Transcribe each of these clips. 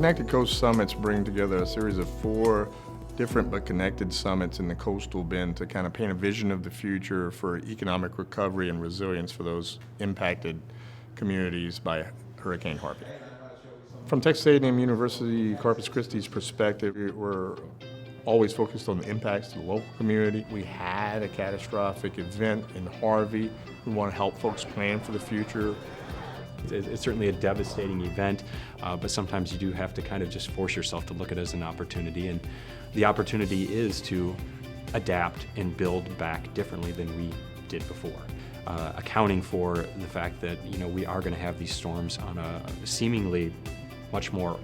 Connected Coast Summits bring together a series of 4 different but connected summits in the coastal bend to kind of paint a vision of the future for economic recovery and resilience for those impacted communities by Hurricane Harvey. From Texas A&M University Corpus Christi's perspective, we're always focused on the impacts to the local community. We had a catastrophic event in Harvey. We want to help folks plan for the future. It's certainly a devastating event, but sometimes you do have to kind of just force yourself to look at it as an opportunity, and the opportunity is to adapt and build back differently than we did before, accounting for the fact that we are going to have these storms on a seemingly much more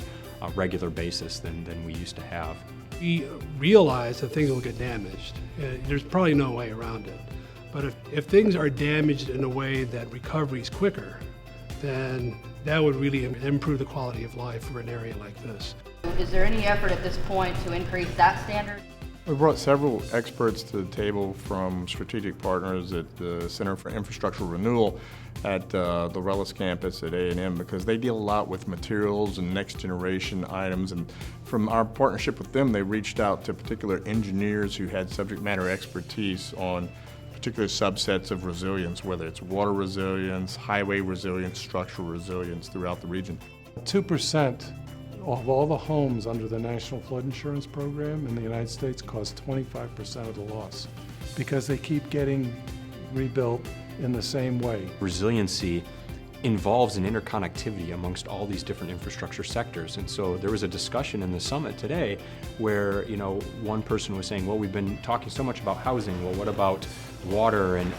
regular basis than we used to have. We realize that things will get damaged. There's probably no way around it, but if things are damaged in a way that recovery is quicker, then that would really improve the quality of life for an area like this. Is there any effort at this point to increase that standard? We brought several experts to the table from strategic partners at the Center for Infrastructural Renewal at the Rellis campus at A&M, because they deal a lot with materials and next generation items, and from our partnership with them, they reached out to particular engineers who had subject matter expertise on particular subsets of resilience, whether it's water resilience, highway resilience, structural resilience throughout the region. 2% of all the homes under the National Flood Insurance Program in the United States cause 25% of the loss because they keep getting rebuilt in the same way. Resiliency involves an interconnectivity amongst all these different infrastructure sectors, and so there was a discussion in the summit today where one person was saying, well, we've been talking so much about housing, well, what about water and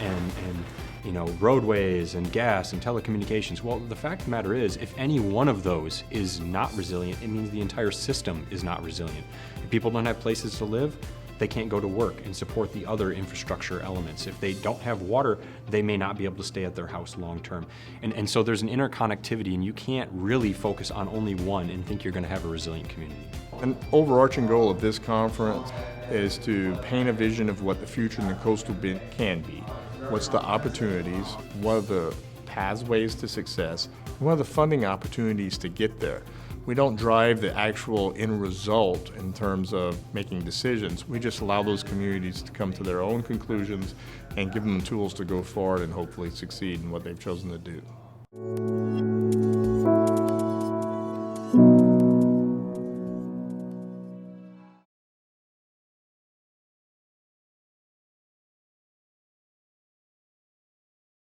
roadways and gas and telecommunications? Well, the fact of the matter is, if any one of those is not resilient, it means the entire system is not resilient. If people don't have places to live, they can't go to work and support the other infrastructure elements. If they don't have water, they may not be able to stay at their house long term. And so there's an interconnectivity, and you can't really focus on only one and think you're going to have a resilient community. An overarching goal of this conference is to paint a vision of what the future in the coastal bend can be. What's the opportunities, what are the pathways to success, and what are the funding opportunities to get there. We don't drive the actual end result in terms of making decisions. We just allow those communities to come to their own conclusions and give them the tools to go forward and hopefully succeed in what they've chosen to do.